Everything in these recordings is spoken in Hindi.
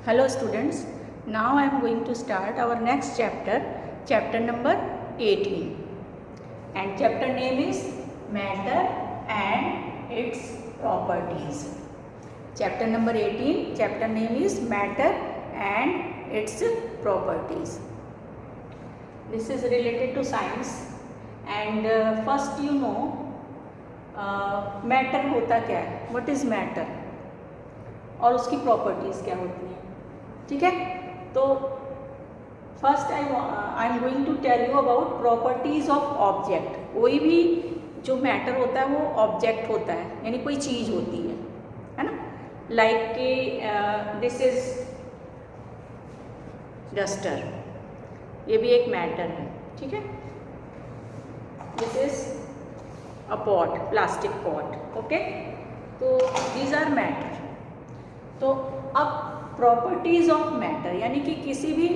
Hello students, now I am going to start our next chapter, chapter number 18, and chapter name is Matter and its Properties. Chapter number 18, chapter name is Matter and its Properties. This is related to science, and first you know matter होता क्या है, what is matter और उसकी प्रॉपर्टीज़ क्या होती हैं. ठीक है, तो first I am going to tell you about properties of object. कोई भी जो मैटर होता है वो ऑब्जेक्ट होता है, यानी कोई चीज़ होती है ना. लाइक कि दिस इज डस्टर, ये भी एक मैटर है. ठीक है, this is a pot, plastic pot. Okay, तो दीज आर मैटर. तो अब प्रॉपर्टीज़ ऑफ मैटर यानी कि किसी भी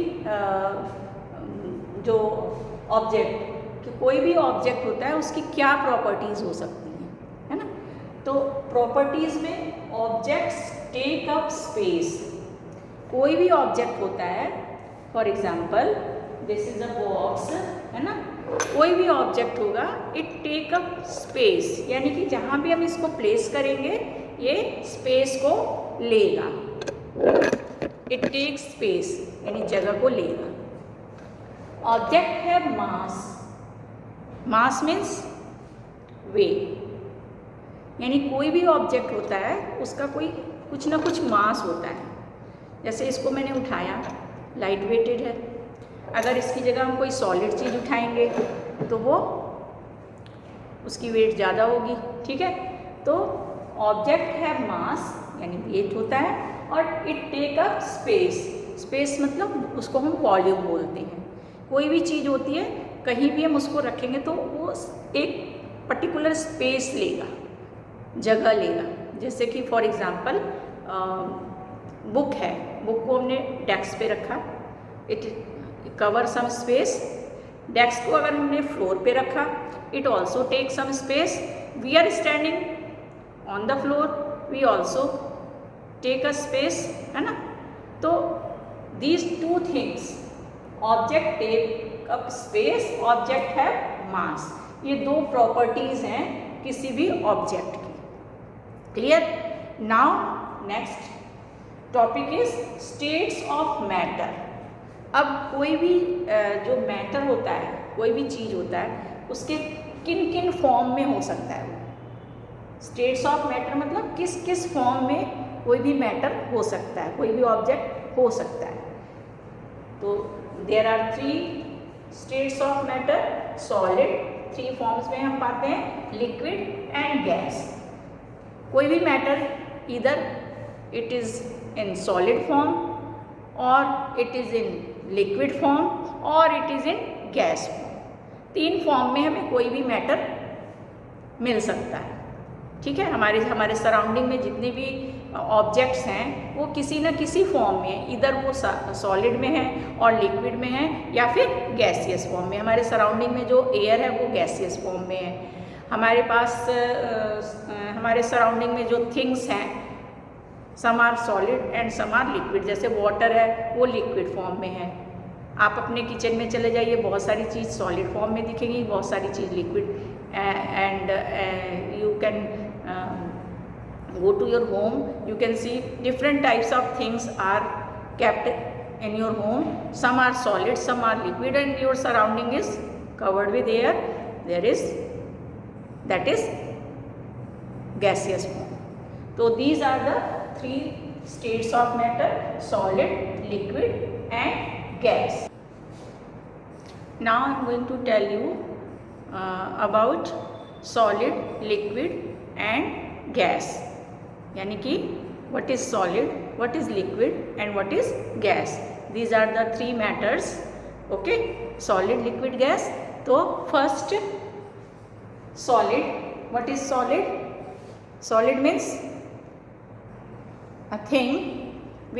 जो ऑब्जेक्ट, कि कोई भी ऑब्जेक्ट होता है उसकी क्या प्रॉपर्टीज़ हो सकती हैं, है ना. तो प्रॉपर्टीज़ में ऑब्जेक्ट्स टेक अप स्पेस. कोई भी ऑब्जेक्ट होता है, for example this is a box, है ना. कोई भी ऑब्जेक्ट होगा, इट टेक अप स्पेस, यानी कि जहाँ भी हम इसको प्लेस करेंगे ये स्पेस को लेगा. इट टेक स्पेस यानी जगह को लेगा. ऑब्जेक्ट है मास. मास मीन्स वेट, यानी कोई भी ऑब्जेक्ट होता है उसका कोई कुछ ना कुछ मास होता है. जैसे इसको मैंने उठाया, लाइट वेटेड है. अगर इसकी जगह हम कोई सॉलिड चीज़ उठाएंगे तो वो उसकी वेट ज़्यादा होगी. ठीक है, तो ऑब्जेक्ट है मास यानी वेट होता है, और it take up space. Space मतलब उसको हम वॉल्यूम बोलते हैं. कोई भी चीज़ होती है, कहीं भी हम उसको रखेंगे तो वो एक पर्टिकुलर स्पेस लेगा, जगह लेगा. जैसे कि फॉर एग्जांपल बुक है, बुक को हमने डेस्क पे रखा, it cover some space. Desk को अगर हमने फ्लोर पे रखा, it also take some space. We are standing on the floor, we also take a space, है ना. तो these two things, object take up space, object है मास, ये दो प्रॉपर्टीज हैं किसी भी ऑब्जेक्ट की. Clear. Now next topic is states of matter. अब कोई भी जो मैटर होता है, कोई भी चीज़ होता है, उसके किन किन फॉर्म में हो सकता है. स्टेट्स ऑफ मैटर मतलब किस किस फॉर्म में कोई भी मैटर हो सकता है, कोई भी ऑब्जेक्ट हो सकता है. तो there are 3 states of matter. Solid, 3 forms में हम पाते हैं, लिक्विड एंड गैस. कोई भी मैटर इधर it is in solid form, और it is in liquid form, और it is in gas form. 3 form में हमें कोई भी मैटर मिल सकता है. ठीक है, हमारे सराउंडिंग में जितने भी ऑब्जेक्ट्स हैं वो किसी न किसी फॉर्म में, इधर वो सॉलिड में है और लिक्विड में है, या फिर गैसियस फॉर्म में. हमारे सराउंडिंग में जो एयर है वो गैसियस फॉर्म में है. हमारे पास हमारे सराउंडिंग में जो थिंग्स हैं, some are solid and some are liquid. जैसे वाटर है वो लिक्विड फॉर्म में है. आप अपने किचन में चले जाइए, बहुत सारी चीज़ सॉलिड फॉर्म में दिखेंगी, बहुत सारी चीज़ liquid. And you can go to your home, you can see different types of things are kept in your home. Some are solid, some are liquid, and your surrounding is covered with air. That is gaseous form. So these are the 3 states of matter: solid, liquid and gas. Now I am going to tell you about solid, liquid and gas. यानी कि what is solid, what is liquid and what is gas. These are the 3 matters. Okay, solid, liquid, gas. तो first solid. What is solid? Solid means a thing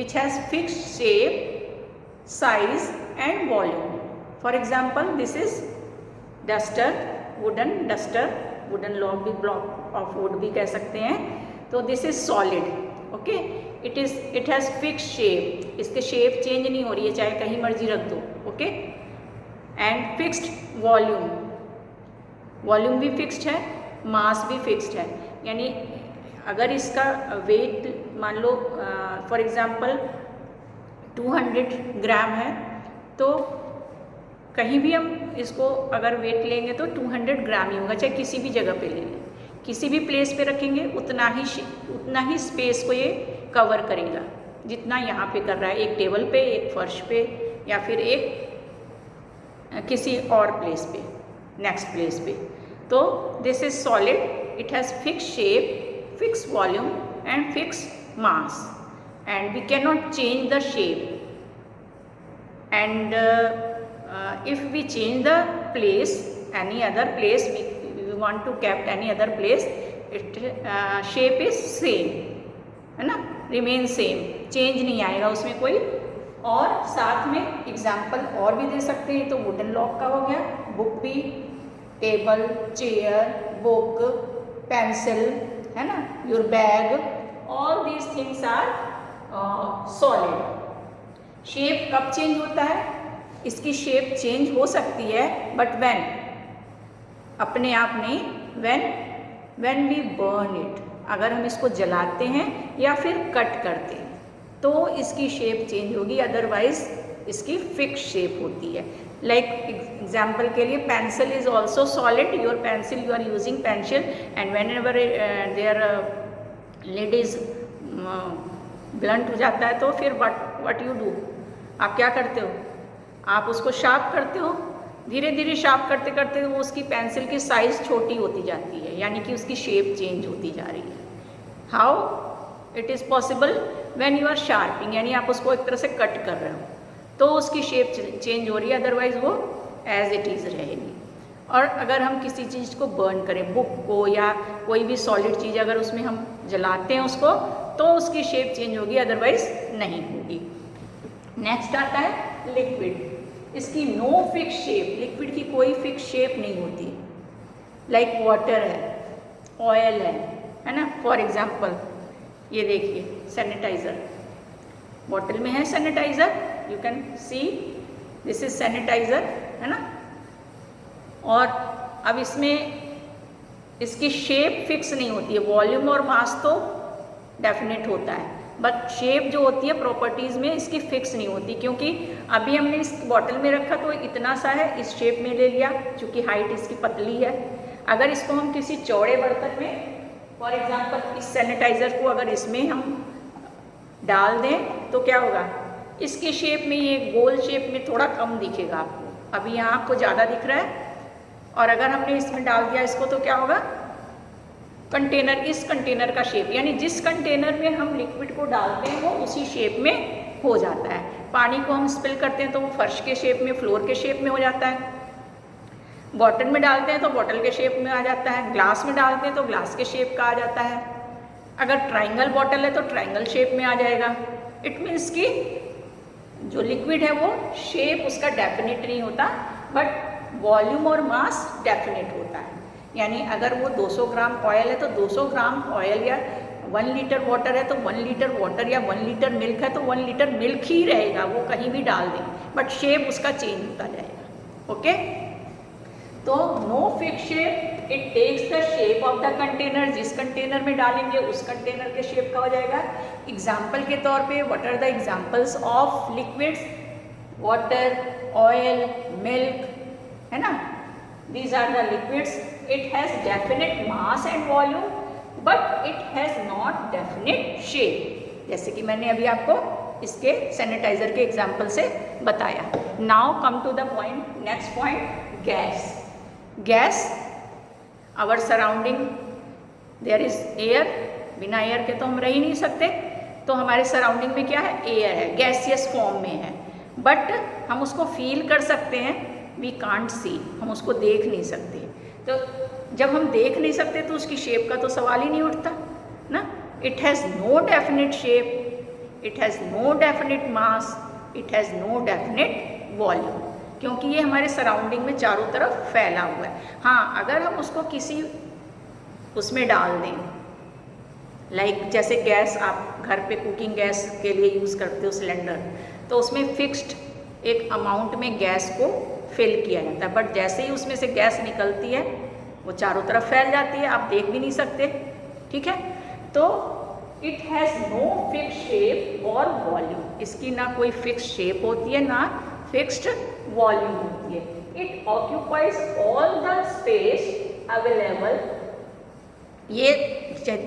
which has fixed shape, size and volume. For example, this is duster, wooden duster, wooden log भी, ब्लॉक ऑफ वुड भी कह सकते हैं. तो this is solid. Okay. It has fix shape, इसके शेप चेंज नहीं हो रही है, चाहे कहीं मर्जी रख दो, okay. And fixed volume, volume भी फिक्स्ड है, मास भी फिक्स्ड है। यानी अगर इसका वेट मान लो फॉर एग्जांपल 200 ग्राम है, तो कहीं भी हम इसको अगर वेट लेंगे तो 200 ग्राम ही होगा, चाहे किसी भी जगह पे ले लें, किसी भी प्लेस पे रखेंगे उतना ही स्पेस को ये कवर करेगा जितना यहाँ पे कर रहा है, एक टेबल पे, एक फर्श पे, या फिर एक किसी और प्लेस पे, नेक्स्ट प्लेस पे। तो this is solid, it has fix shape, fix volume and fix mass, and we can not change the shape, and if we change the place, any other place, we want to kept any other place, it shape is same, है ना, remain same, change नहीं आएगा उसमें कोई। और साथ में एग्जाम्पल और भी दे सकते हैं, तो वुडन लॉक का हो गया, बुक भी, टेबल, चेयर, बुक, पेंसिल, है ना, your bag, all these things are solid. Shape कब चेंज होता है? इसकी शेप चेंज हो सकती है, बट व्हेन, अपने आप नहीं, व्हेन वी बर्न इट, अगर हम इसको जलाते हैं या फिर कट करते हैं तो इसकी शेप चेंज होगी, अदरवाइज इसकी फिक्स शेप होती है। लाइक एग्जाम्पल के लिए pencil is also solid, your pencil, you are using pencil and whenever their lid is blunt हो जाता है, तो फिर व्हाट यू डू, आप क्या करते हो? आप उसको शार्प करते हो, धीरे धीरे शार्प करते करते वो उसकी पेंसिल की साइज़ छोटी होती जाती है, यानी कि उसकी शेप चेंज होती जा रही है। How it is possible? When you are sharping, यानी आप उसको एक तरह से कट कर रहे हो तो उसकी शेप चेंज हो रही है, अदरवाइज वो एज इट इज़ रहेगी। और अगर हम किसी चीज़ को बर्न करें, बुक को या कोई भी सॉलिड चीज़, अगर उसमें हम जलाते हैं उसको, तो उसकी शेप चेंज होगी, अदरवाइज नहीं होगी। नेक्स्ट आता है लिक्विड। इसकी नो फिक्स शेप, लिक्विड की कोई फिक्स शेप नहीं होती। लाइक वाटर है, ऑयल है ना। फॉर एग्जाम्पल ये देखिए सैनिटाइज़र, बॉटल में है sanitiser, you can see this is sanitiser, है ना। और अब इसमें इसकी शेप फिक्स नहीं होती है, वॉल्यूम और मास तो डेफिनेट होता है, बट शेप जो होती है प्रॉपर्टीज़ में इसकी फिक्स नहीं होती, क्योंकि अभी हमने इस बॉटल में रखा तो इतना सा है, इस शेप में ले लिया, चूँकि हाइट इसकी पतली है। अगर इसको हम किसी चौड़े बर्तन में, फॉर एग्जांपल इस सैनिटाइज़र को अगर इसमें हम डाल दें तो क्या होगा, इसकी शेप में, ये गोल शेप में थोड़ा कम दिखेगा आपको, अभी यहाँ आपको ज़्यादा दिख रहा है। और अगर हमने इसमें डाल दिया इसको तो क्या होगा, कंटेनर, इस कंटेनर का शेप, यानी जिस कंटेनर में हम लिक्विड को डालते हैं वो उसी शेप में हो जाता है। पानी को हम स्पिल करते हैं तो वो फर्श के शेप में, फ्लोर के शेप में हो जाता है। बॉटल में डालते हैं तो बॉटल के शेप में आ जाता है, ग्लास में डालते हैं तो ग्लास के शेप का आ जाता है। अगर ट्राइंगल बॉटल है तो ट्राइंगल शेप में आ जाएगा। इट मीन्स कि जो लिक्विड है वो शेप उसका डेफिनेट नहीं होता, बट वॉल्यूम और मास डेफिनेट होता है। यानी अगर वो 200 ग्राम ऑयल है तो 200 ग्राम ऑयल, या 1 लीटर वाटर है तो 1 लीटर वाटर, या 1 लीटर मिल्क है तो 1 लीटर मिल्क ही रहेगा, वो कहीं भी डाल दें, बट शेप उसका चेंज होता जाएगा। ओके, तो no fix shape, it takes the shape of the container, जिस कंटेनर में डालेंगे उस कंटेनर के शेप का हो जाएगा। एग्जाम्पल के तौर पे what are the examples of liquids? Water, oil, milk, है ना, these are the liquids. It has definite mass and volume, but it has not definite shape. जैसे कि मैंने अभी आपको इसके सैनिटाइजर के एग्जाम्पल से बताया। Now come to the point, next point, gas. Gas, our surrounding, there is air. बिना एयर के तो हम रह ही नहीं सकते, तो हमारे सराउंडिंग में क्या है? एयर है, गैसियस फॉर्म में है, बट हम उसको फील कर सकते हैं, वी कांट सी, हम उसको देख नहीं सकते। तो जब हम देख नहीं सकते तो उसकी शेप का तो सवाल ही नहीं उठता ना। It has no definite shape, it has no definite mass, it has no definite volume, क्योंकि ये हमारे सराउंडिंग में चारों तरफ फैला हुआ है। हाँ, अगर हम उसको किसी उसमें डाल दें, लाइक जैसे गैस आप घर पे कुकिंग गैस के लिए यूज़ करते हो सिलेंडर, तो उसमें फिक्स्ड एक अमाउंट में गैस को फिल किया जाता है, बट जैसे ही उसमें से गैस निकलती है वो चारों तरफ फैल जाती है, आप देख भी नहीं सकते, ठीक है। तो it has no fix shape और वॉल्यूम, इसकी ना कोई फिक्स शेप होती है ना फिक्स्ड वॉल्यूम होती है। It occupies all the space available, ये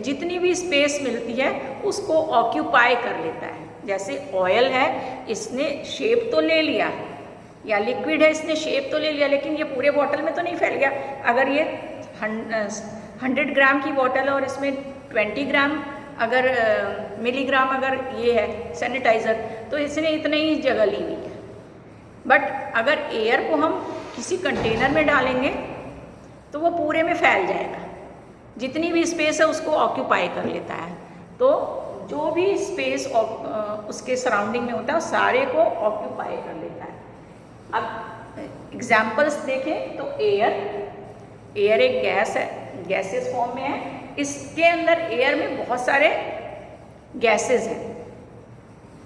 जितनी भी स्पेस मिलती है उसको ऑक्यूपाई कर लेता है। जैसे ऑयल है, इसने शेप तो ले लिया, या लिक्विड है इसने शेप तो ले लिया, लेकिन ये पूरे बॉटल में तो नहीं फैल गया। अगर ये 100 ग्राम की बॉटल है और इसमें 20 ग्राम अगर मिलीग्राम अगर ये है सैनिटाइज़र, तो इसने इतनी ही जगह ली हुई है। बट अगर एयर को हम किसी कंटेनर में डालेंगे तो वो पूरे में फैल जाएगा, जितनी भी स्पेस है उसको ऑक्यूपाई कर लेता है। तो जो भी स्पेस उसके सराउंडिंग में होता है वो सारे को ऑक्यूपाई कर लेता है। अब एग्जाम्पल्स देखें तो एयर एक गैस है, गैसेस फॉर्म में है। इसके अंदर एयर में बहुत सारे गैसेस हैं,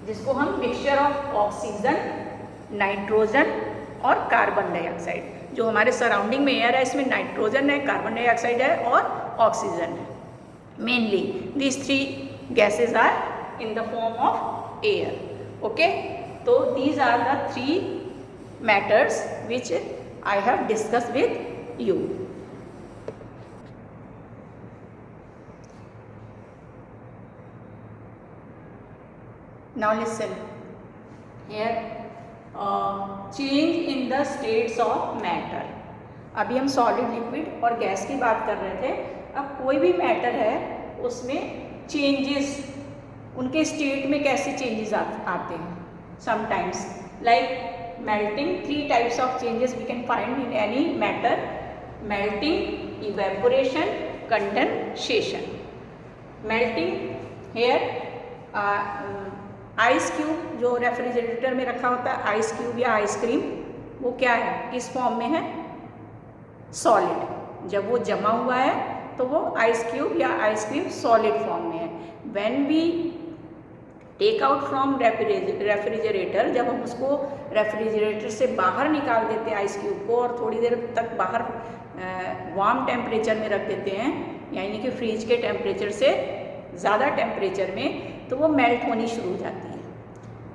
जिसको हम मिक्सचर ऑफ ऑक्सीजन, नाइट्रोजन और कार्बन डाइऑक्साइड, जो हमारे सराउंडिंग में एयर है इसमें नाइट्रोजन है, कार्बन डाइऑक्साइड है और ऑक्सीजन है। Mainly these 3 gases are in the form of air. Okay, so these are the 3 matters which I have discussed with you. Now listen here, change in the states of matter. अभी हम सॉलिड, लिक्विड और गैस की बात कर रहे थे। अब कोई भी मैटर है उसमें चेंजेस, उनके स्टेट में कैसे चेंजेस आते हैं। Sometimes like melting, 3 types of changes we can find in any matter: melting, evaporation, condensation. Melting here ice cube जो रेफ्रिजरेटर में रखा होता है, आइस क्यूब या आइसक्रीम, वो क्या है, किस फॉर्म में है, सॉलिड। जब वो जमा हुआ है तो वो आइस क्यूब या आइसक्रीम सॉलिड फॉर्म में है। When we take out from refrigerator, जब हम उसको रेफ्रिजरेटर से बाहर निकाल देते हैं आइस क्यूब को और थोड़ी देर तक बाहर वार्म टेम्परेचर में रख देते हैं, यानी कि फ्रीज के टेम्परेचर से ज़्यादा टेम्परेचर में, तो वो मेल्ट होनी शुरू हो जाती है,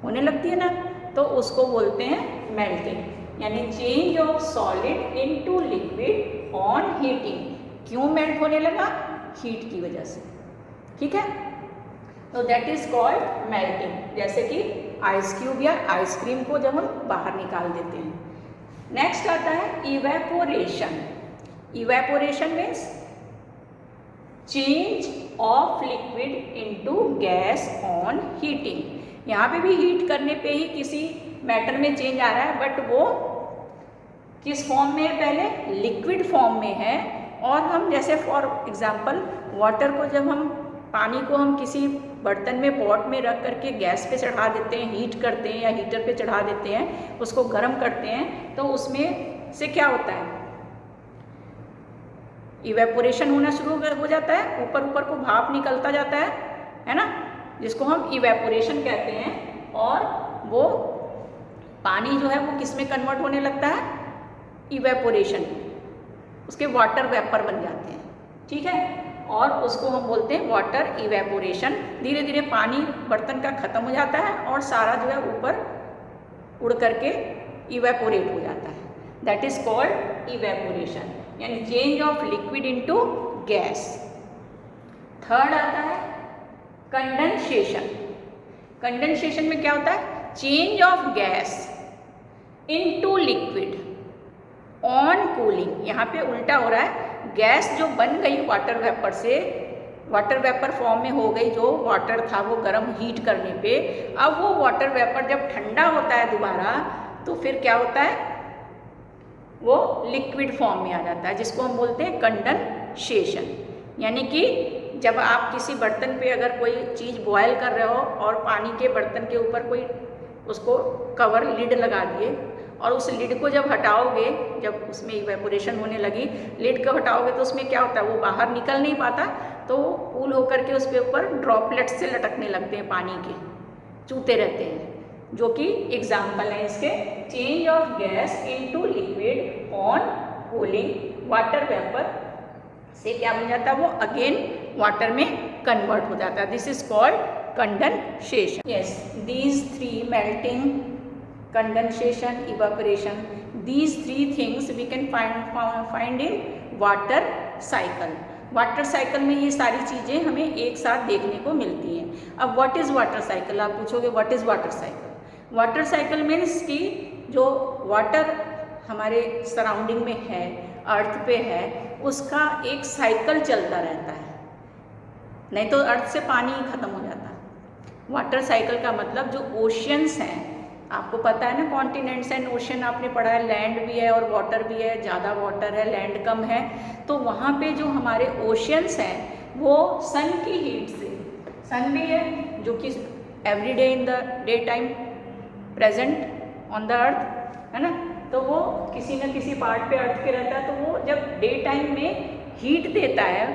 होने लगती है ना, तो उसको बोलते हैं मेल्टिंग। यानी change of solid into liquid on heating. क्यों मेल्ट होने लगा, हीट की वजह से, ठीक है। तो दैट इज कॉल्ड मेल्टिंग। जैसे कि आइस क्यूब या आइसक्रीम को जब हम बाहर निकाल देते हैं। नेक्स्ट आता है evaporation. Evaporation means change of liquid into gas on heating. यहाँ पे भी हीट करने पे ही किसी मैटर में चेंज आ रहा है, बट वो किस फॉर्म में है, पहले लिक्विड फॉर्म में है। और हम जैसे फॉर एग्जांपल वाटर को, जब हम पानी को हम किसी बर्तन में पॉट में रख करके गैस पे चढ़ा देते हैं, हीट करते हैं या हीटर पे चढ़ा देते हैं, उसको गर्म करते हैं, तो उसमें से क्या होता है, इवेपोरेशन होना शुरू हो जाता है, ऊपर ऊपर को भाप निकलता जाता है ना, जिसको हम इवेपोरेशन कहते हैं। और वो पानी जो है वो किस में कन्वर्ट होने लगता है, इवेपोरेशन, उसके वाटर वेपर बन जाते हैं, ठीक है। और उसको हम बोलते हैं वाटर इवेपोरेशन। धीरे धीरे पानी बर्तन का ख़त्म हो जाता है और सारा जो है ऊपर उड़ करके इवेपोरेट हो जाता है। दैट इज कॉल्ड इवेपोरेशन, यानी change of liquid into gas. Third आता है कंडेंसेशन। कंडेंसेशन में क्या होता है, change of gas into liquid on cooling. यहाँ पे उल्टा हो रहा है, गैस जो बन गई वाटर वेपर से, वाटर वेपर फॉर्म में हो गई, जो वाटर था वो गर्म हीट करने पे, अब वो वाटर वेपर जब ठंडा होता है दोबारा, तो फिर क्या होता है, वो लिक्विड फॉर्म में आ जाता है, जिसको हम बोलते हैं कंडेंसेशन। यानी कि जब आप किसी बर्तन पे अगर कोई चीज़ बॉयल कर रहे हो और पानी के बर्तन के ऊपर कोई उसको कवर लिड लगा दिए और उस लिड को जब हटाओगे, जब उसमें इवेपोरेशन होने लगी, लिड को हटाओगे तो उसमें क्या होता है, वो बाहर निकल नहीं पाता, तो वो कूल होकर के उसके ऊपर ड्रॉपलेट्स से लटकने लगते हैं, पानी के चूते रहते हैं, जो कि एग्जाम्पल है इसके। Change of gas into liquid on cooling, water vapour से क्या बन जाता है, वो अगेन वाटर में कन्वर्ट हो जाता है। This is called condensation. Yes, these three, melting, condensation, evaporation, these three things we can find in water cycle. Water cycle में ये सारी चीज़ें हमें एक साथ देखने को मिलती हैं। अब व्हाट इज़ वाटर साइकिल, आप पूछोगे what is water cycle. Water cycle means कि जो वाटर हमारे सराउंडिंग में है, अर्थ पे है, उसका एक साइकिल चलता रहता है, नहीं तो अर्थ से पानी ही खत्म हो जाता है। वाटर साइकिल का मतलब जो ओशियंस हैं, आपको पता है ना, कॉन्टिनेंट्स एंड ओशन आपने पढ़ा है, लैंड भी है और वाटर भी है, ज़्यादा वाटर है, लैंड कम है, तो वहाँ पे जो हमारे ओशियंस हैं वो सन की हीट से, सन भी है जो कि every day in the day time present on the earth, है ना, तो वो किसी न किसी पार्ट पे अर्थ के रहता है, तो वो जब डे टाइम में हीट देता है,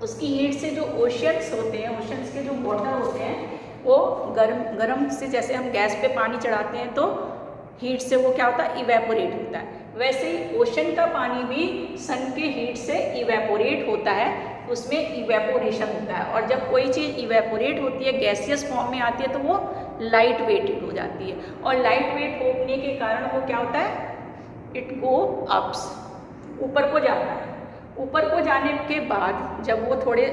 उसकी हीट से जो ओशियंस होते हैं, ओशियंस के जो वाटर होते हैं वो गर्म से, जैसे हम गैस पे पानी चढ़ाते हैं तो हीट से वो क्या होता है, इवेपोरेट होता है, वैसे ही ओशन का पानी भी सन के हीट से इवेपोरेट होता है, उसमें इवेपोरेशन होता है। और जब कोई चीज़ इवेपोरेट होती है, गैसियस फॉर्म में आती है, तो वो लाइट वेटेड हो जाती है, और लाइट वेट होने के कारण वो क्या होता है, इट गो अप्स, ऊपर को जाता है। ऊपर को जाने के बाद जब वो थोड़े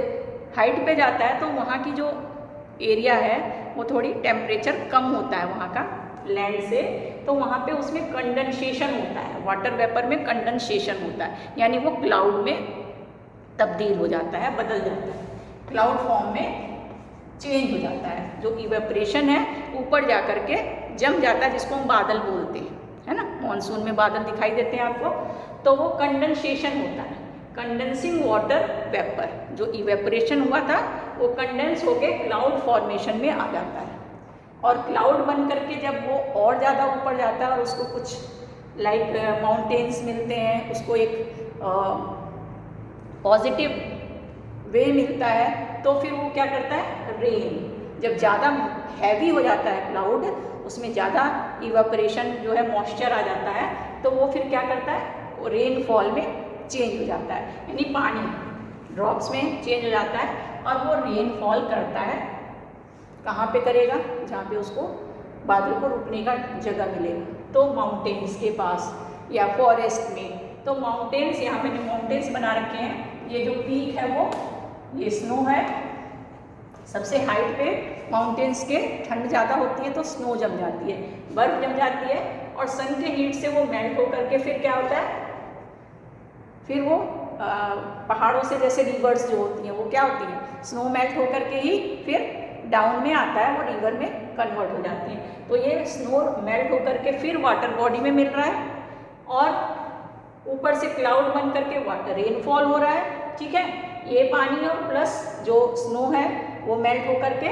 हाइट पे जाता है तो वहाँ की जो एरिया है वो थोड़ी टेम्परेचर कम होता है वहाँ का लैंड से, तो वहाँ पे उसमें कंडेंसेशन होता है, वाटर वेपर में कंडेंसेशन होता है, यानी वो क्लाउड में तब्दील हो जाता है, बदल जाता है, क्लाउड फॉर्म में चेंज हो जाता है। जो इवेपोरेशन है ऊपर जा कर के जम जाता है, जिसको हम बादल बोलते हैं, है ना, मानसून में बादल दिखाई देते हैं आपको, तो वो कंडेंसेशन होता है, कंडेंसिंग वाटर वेपर। जो इवेपोरेशन हुआ था वो कंडेंस होके क्लाउड फॉर्मेशन में आ जाता है, और क्लाउड बन करके जब वो और ज़्यादा ऊपर जाता है और उसको कुछ लाइक माउंटेन्स मिलते हैं, उसको एक पॉजिटिव वे मिलता है, तो फिर वो क्या करता है, रेन। जब ज़्यादा हैवी हो जाता है क्लाउड, उसमें ज़्यादा इवेपोरेशन जो है, मॉइस्चर आ जाता है, तो वो फिर क्या करता है, वो रेनफॉल में चेंज हो जाता है, यानी पानी ड्रॉप्स में चेंज हो जाता है, और वो रेनफॉल करता है। कहाँ पे करेगा, जहाँ पे उसको बादल को रुकने का जगह मिलेगा, तो माउंटेन्स के पास या फॉरेस्ट में। तो माउंटेन्स, यहाँ मैंने माउंटेन्स बना रखे हैं, ये जो पीक है वो ये स्नो है, सबसे हाइट पे माउंटेन्स के ठंड ज़्यादा होती है तो स्नो जम जाती है, बर्फ़ जम जाती है, और सन के हीट से वो मेल्ट होकर के फिर क्या होता है, फिर वो पहाड़ों से जैसे रिवर्स जो होती हैं वो क्या होती हैं, स्नो मेल्ट होकर के ही फिर डाउन में आता है, वो रिवर में कन्वर्ट हो जाती हैं। तो ये स्नो मेल्ट होकर के फिर वाटर बॉडी में मिल रहा है, और ऊपर से क्लाउड बन करके वाटर रेनफॉल हो रहा है, ठीक है। ये पानी और प्लस जो स्नो है वो मेल्ट होकर के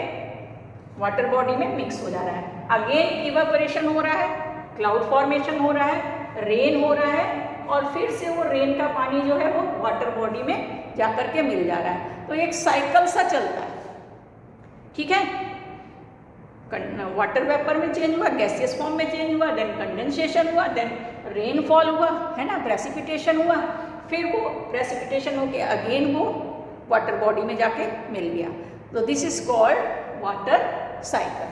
वाटर बॉडी में मिक्स हो जा रहा है, अगेन इवेपोरेशन हो रहा है, क्लाउड फॉर्मेशन हो रहा है, रेन हो रहा है, और फिर से वो रेन का पानी जो है वो वाटर बॉडी में जा कर के मिल जा रहा है। तो एक साइकिल सा चलता है, ठीक है। वाटर वेपर में चेंज हुआ, गैसियस फॉर्म में चेंज हुआ, देन कंडेंसेशन हुआ, देन रेनफॉल हुआ, है ना, प्रेसिपिटेशन हुआ, फिर वो प्रेसिपिटेशन होके अगेन वो वाटर बॉडी में जाके मिल गया। तो this is called water cycle.